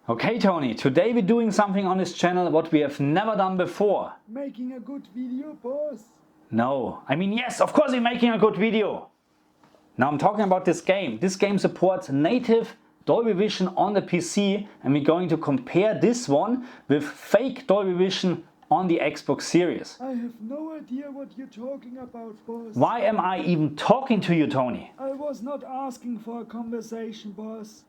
Okay Tony, today we're doing something on this channel what we have never done before. Making a good video, boss? No, I mean yes, of course we're making a good video. Now I'm talking about this game. This game supports native Dolby Vision on the PC and we're going to compare this one with fake Dolby Vision on the Xbox Series. I have no idea what you're talking about, boss. Why am I even talking to you, Tony? I was not asking for a conversation, boss.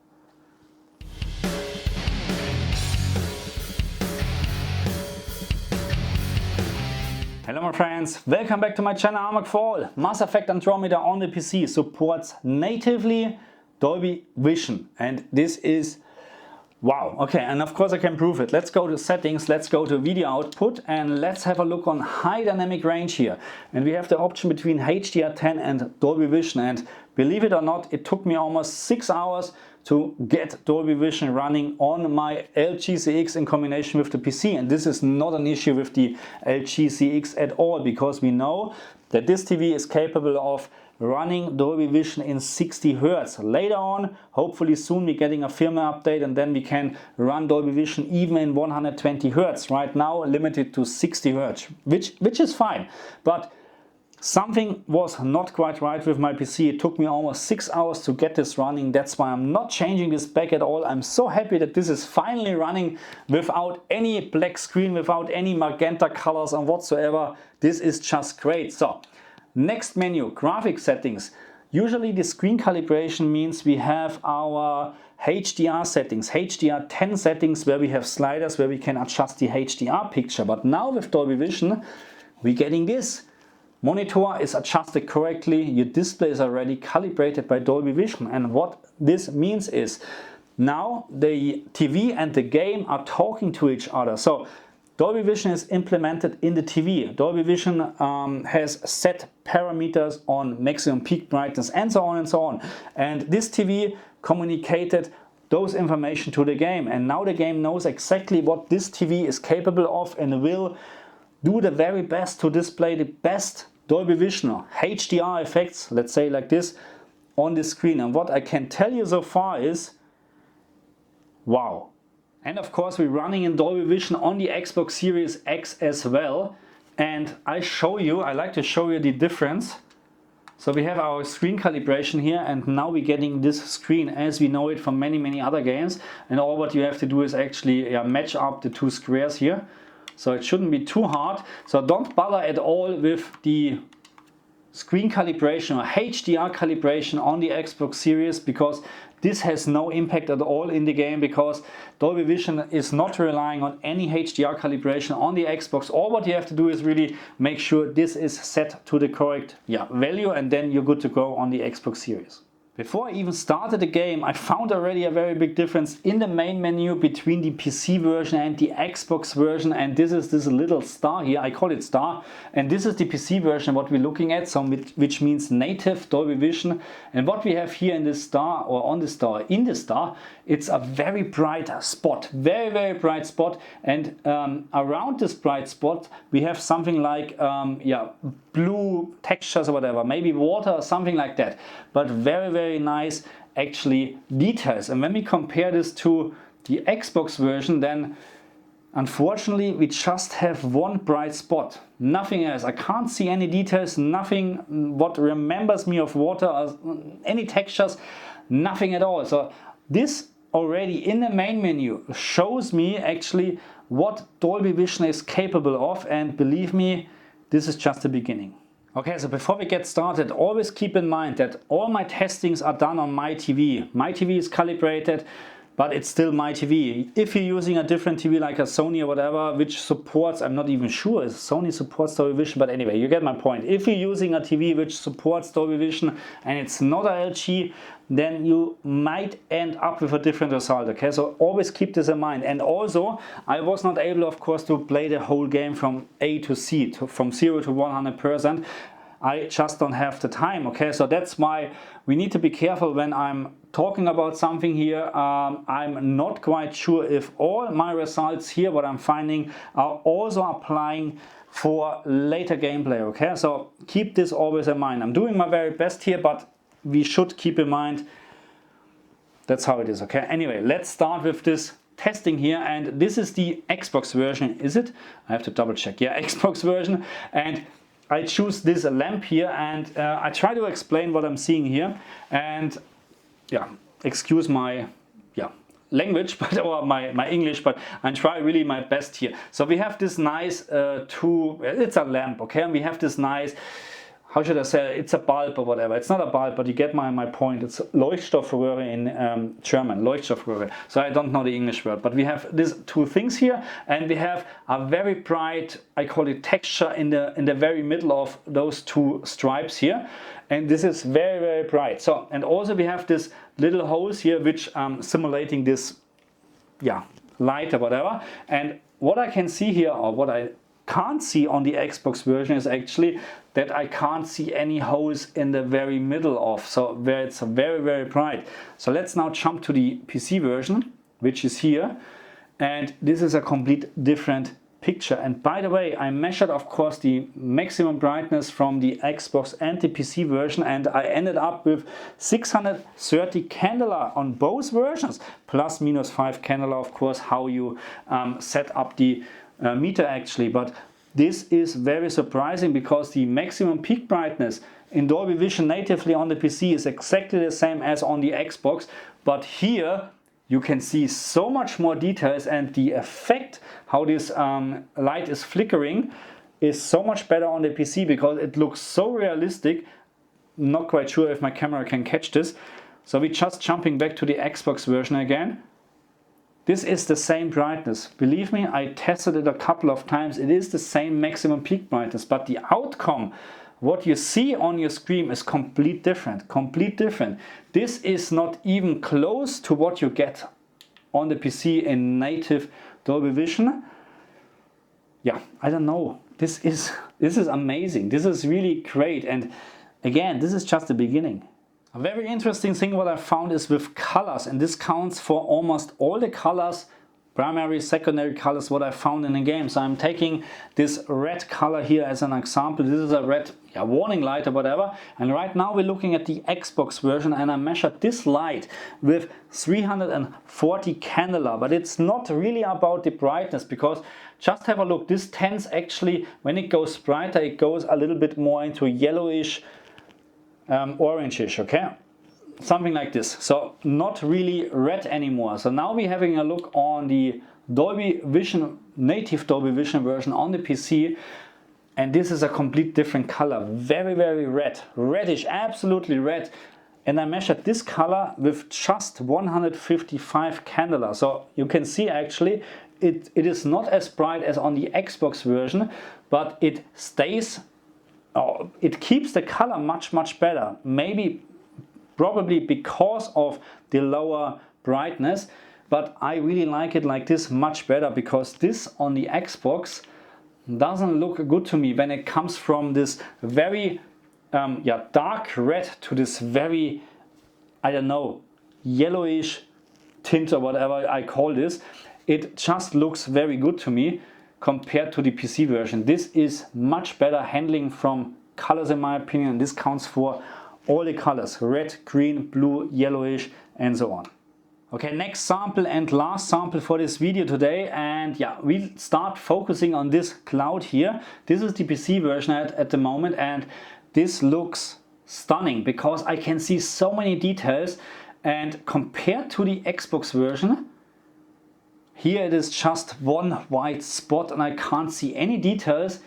Hello my friends, welcome back to my channel. I'm McFall. Mass Effect Andromeda on the PC supports natively Dolby Vision and this is wow. Okay, and of course I can prove it. Let's go to settings, let's go to video output and let's have a look on high dynamic range here. And we have the option between HDR10 and Dolby Vision, and believe it or not, it took me almost 6 hours to get Dolby Vision running on my LG CX in combination with the PC. And this is not an issue with the LG CX at all, because we know that this TV is capable of running Dolby Vision in 60 Hz. Later on, hopefully soon, we're getting a firmware update and then we can run Dolby Vision even in 120 Hz. Right now limited to 60 Hz, which is fine. But something was not quite right with my PC. It took me almost 6 hours to get this running. That's why I'm not changing this back at all. I'm so happy that this is finally running without any black screen, without any magenta colors and whatsoever. This is just great. So, next menu, graphic settings. Usually the screen calibration means we have our HDR settings, HDR10 settings, where we have sliders where we can adjust the HDR picture. But now with Dolby Vision, we're getting this. Monitor is adjusted correctly, your display is already calibrated by Dolby Vision, and what this means is now the TV and the game are talking to each other. So Dolby Vision is implemented in the TV. Dolby Vision has set parameters on maximum peak brightness and so on and so on. And this TV communicated those information to the game, and now the game knows exactly what this TV is capable of and will do the very best to display the best Dolby Vision or HDR effects, let's say like this, on the screen. And what I can tell you so far is wow. And of course we're running in Dolby Vision on the Xbox Series X as well. And I like to show you the difference. So we have our screen calibration here, and now we're getting this screen as we know it from many other games. And all what you have to do is actually match up the two squares here. So it shouldn't be too hard. So don't bother at all with the screen calibration or HDR calibration on the Xbox Series, because this has no impact at all in the game, because Dolby Vision is not relying on any HDR calibration on the Xbox. All what you have to do is really make sure this is set to the correct value, and then you're good to go on the Xbox Series. Before I even started the game, I found already a very big difference in the main menu between the PC version and the Xbox version, and this is this little star here, I call it star, and this is the PC version what we're looking at, so which means native Dolby Vision. And what we have here in this star, or on the star, in the star, it's a very bright spot, very bright spot, and around this bright spot we have something like blue textures or whatever, maybe water or something like that, but very nice actually details. And when we compare this to the Xbox version, then unfortunately we just have one bright spot, nothing else. I can't see any details, nothing what remembers me of water or any textures, nothing at all. So this already in the main menu shows me actually what Dolby Vision is capable of, and believe me, this is just the beginning. Okay, so before we get started, always keep in mind that all my testings are done on my TV. My TV is calibrated, but it's still my TV. If you're using a different TV like a Sony or whatever, which supports, I'm not even sure if Sony supports Dolby Vision, but anyway, you get my point. If you're using a TV which supports Dolby Vision and it's not a LG, then you might end up with a different result, okay? So always keep this in mind. And also, I was not able, of course, to play the whole game from A to C, from 0 to 100%. I just don't have the time, okay? So that's why we need to be careful when I'm talking about something here. I'm not quite sure if all my results here, what I'm finding, are also applying for later gameplay, okay? So keep this always in mind. I'm doing my very best here, but we should keep in mind that's how it is, okay? Anyway, let's start with this testing here, and this is the Xbox version, is it? I have to double check. Yeah, Xbox version, and I choose this lamp here, and I try to explain what I'm seeing here, and yeah, excuse my language, but or my English, but I try really my best here. So we have this nice it's a lamp, okay, and we have this nice, how should I say, it's a bulb or whatever. It's not a bulb, but you get my point. It's Leuchtstoffröhre in German, Leuchtstoffröhre. So I don't know the English word, but we have these two things here, and we have a very bright, I call it texture in the very middle of those two stripes here. And this is very, very bright. So, and also we have this little holes here, which simulating this, light or whatever. And what I can see here, or what I can't see on the Xbox version, is actually that I can't see any holes in the very middle of, so where it's very, very bright. So let's now jump to the PC version, which is here, and this is a complete different picture. And by the way, I measured of course the maximum brightness from the Xbox and the PC version, and I ended up with 630 candela on both versions, plus minus 5 candela, of course, how you set up the meter actually. But this is very surprising, because the maximum peak brightness in Dolby Vision natively on the PC is exactly the same as on the Xbox, but here you can see so much more details, and the effect how this light is flickering is so much better on the PC, because it looks so realistic. Not quite sure if my camera can catch this. So we're just jumping back to the Xbox version again. This is the same brightness. Believe me, I tested it a couple of times. It is the same maximum peak brightness, but the outcome, what you see on your screen, is completely different. This is not even close to what you get on the PC in native Dolby Vision. Yeah, I don't know. This is amazing. This is really great. And again, this is just the beginning. A very interesting thing what I found is with colors, and this counts for almost all the colors, primary, secondary colors, what I found in the game. So I'm taking this red color here as an example. This is a red warning light or whatever. And right now we're looking at the Xbox version, and I measured this light with 340 candela. But it's not really about the brightness, because just have a look. This tends actually, when it goes brighter, it goes a little bit more into yellowish, orangish, okay? Something like this. So not really red anymore. So now we're having a look on the Dolby Vision, native Dolby Vision version on the PC, and this is a complete different color. Very, very red, reddish, absolutely red. And I measured this color with just 155 candela. So you can see actually it is not as bright as on the Xbox version, but it stays, it keeps the color much better. Probably because of the lower brightness, but I really like it like this much better, because this on the Xbox doesn't look good to me when it comes from this very dark red to this very, I don't know, yellowish tint or whatever I call this. It just looks very good to me compared to the PC version. This is much better handling from colors in my opinion. This counts for all the colors: red, green, blue, yellowish, and so on. Okay, next sample and last sample for this video today, and we'll start focusing on this cloud here. This is the PC version at the moment, and this looks stunning because I can see so many details, and compared to the Xbox version, here it is just one white spot and I can't see any details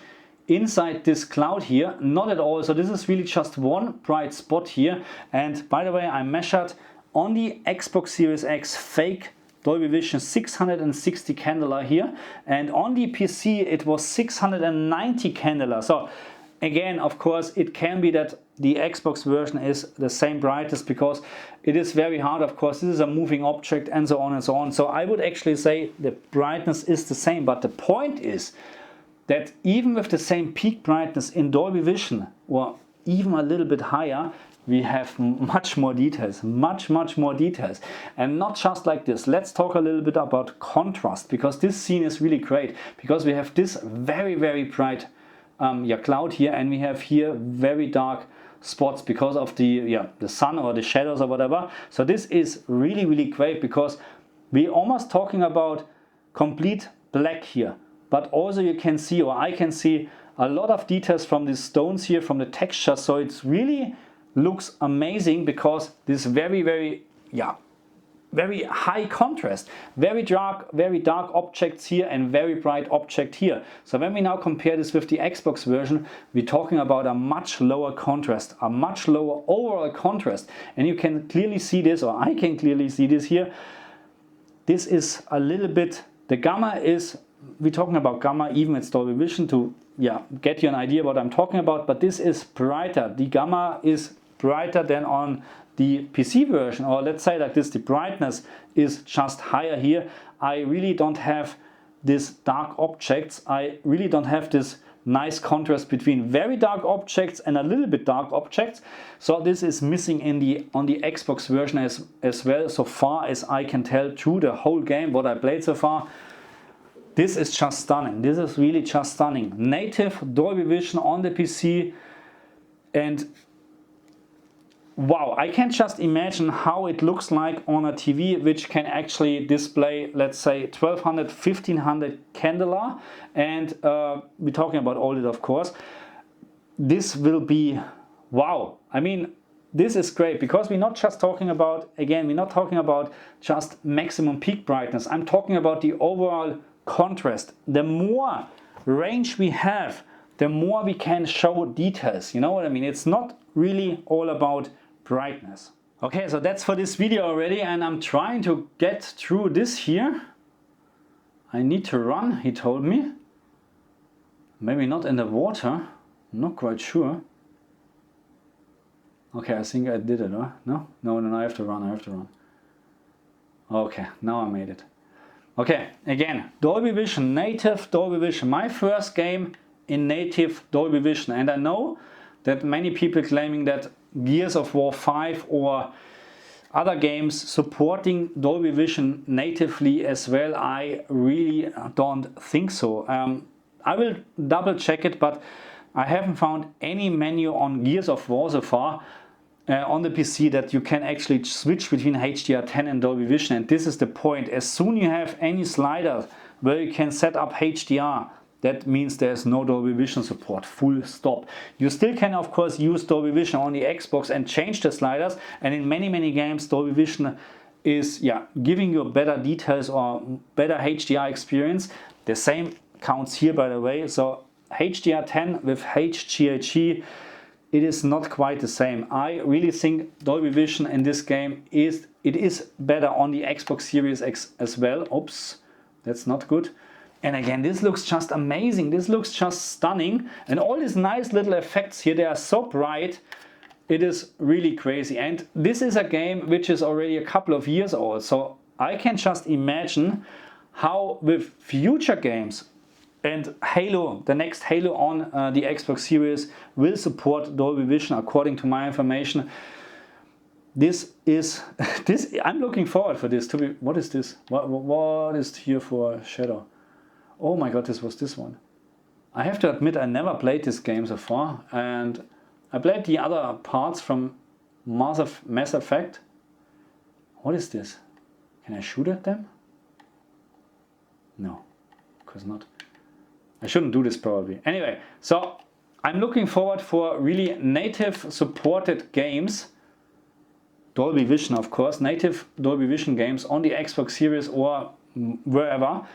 inside this cloud here, not at all. So this is really just one bright spot here. And by the way, I measured on the Xbox Series X fake Dolby Vision 660 candela here, and on the PC it was 690 candela. So again, of course, it can be that the Xbox version is the same brightness, because it is very hard, of course, this is a moving object and so on and so on. So I would actually say the brightness is the same, but the point is that even with the same peak brightness in Dolby Vision, or even a little bit higher, we have much more details, much more details. And not just like this. Let's talk a little bit about contrast, because this scene is really great, because we have this very bright cloud here, and we have here very dark spots because of the sun or the shadows or whatever. So this is really great, because we're almost talking about complete black here. But also you can see, or I can see, a lot of details from these stones here, from the texture. So it really looks amazing because this very high contrast, very dark objects here and very bright object here. So when we now compare this with the Xbox version, we're talking about a much lower contrast, a much lower overall contrast. And you can clearly see this, or I can clearly see this here. This is a little bit, the gamma is, we're talking about gamma even with Dolby Vision to get you an idea what I'm talking about, but this is brighter. The gamma is brighter than on the PC version, or let's say like this, the brightness is just higher here. I really don't have these dark objects. I really don't have this nice contrast between very dark objects and a little bit dark objects. So this is missing in on the Xbox version as well, so far as I can tell through the whole game, what I played so far. This is just stunning. This is really just stunning. Native Dolby Vision on the PC, and wow, I can just imagine how it looks like on a TV which can actually display, let's say, 1200, 1500 candela, and we're talking about OLED, of course. This will be wow. I mean, this is great because we're not just talking about, again, we're not talking about just maximum peak brightness. I'm talking about the overall contrast. The more range we have, the more we can show details. You know what I mean? It's not really all about brightness. Okay, so that's for this video already, and I'm trying to get through this here. I need to run, he told me. Maybe not in the water, not quite sure. Okay, I think I did it, huh? No, I have to run, Okay, now I made it. Okay, again, Dolby Vision, native Dolby Vision. My first game in native Dolby Vision, and I know that many people claiming that Gears of War 5 or other games supporting Dolby Vision natively as well. I really don't think so. I will double check it, but I haven't found any menu on Gears of War so far on the PC that you can actually switch between HDR10 and Dolby Vision, and this is the point. As soon you have any slider where you can set up HDR, that means there's no Dolby Vision support, full stop. You still can of course use Dolby Vision on the Xbox and change the sliders, and in many games Dolby Vision is giving you better details or better HDR experience. The same counts here, by the way. So HDR10 with HGHE, it is not quite the same. I really think Dolby Vision in this game is better on the Xbox Series X as well. Oops, that's not good. And again, this looks just amazing. This looks just stunning. And all these nice little effects here, they are so bright. It is really crazy. And this is a game which is already a couple of years old. So I can just imagine how with future games, and Halo, the next Halo on the Xbox Series will support Dolby Vision according to my information. This is, I'm looking forward for this to be, what is this? What is here for shadow? Oh my god, this was this one. I have to admit I never played this game so far, and I played the other parts from Mass Effect. What is this? Can I shoot at them? No, of course not. I shouldn't do this probably. Anyway, so I'm looking forward for really native supported games. Dolby Vision, of course, native Dolby Vision games on the Xbox Series or wherever,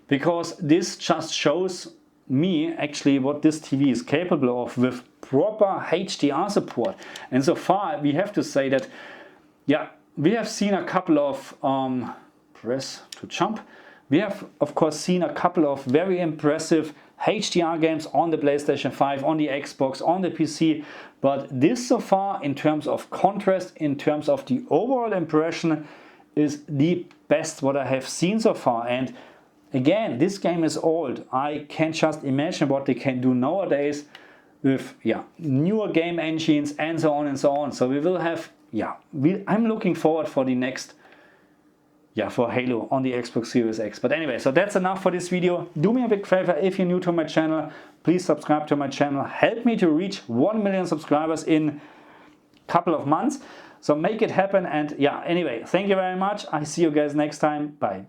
because this just shows me actually what this TV is capable of with proper HDR support. And so far we have to say that, we have seen a couple of press to jump. We have of course seen a couple of very impressive HDR games on the PlayStation 5, on the Xbox, on the PC, but this so far in terms of contrast, in terms of the overall impression, is the best what I have seen so far. And again, this game is old. I can just imagine what they can do nowadays with newer game engines and so on and so on. So we will have, I'm looking forward for the next, for Halo on the Xbox Series X. But anyway, so that's enough for this video. Do me a big favor, if you're new to my channel, please subscribe to my channel. Help me to reach 1 million subscribers in a couple of months. So make it happen. And yeah, anyway, thank you very much. I see you guys next time. Bye.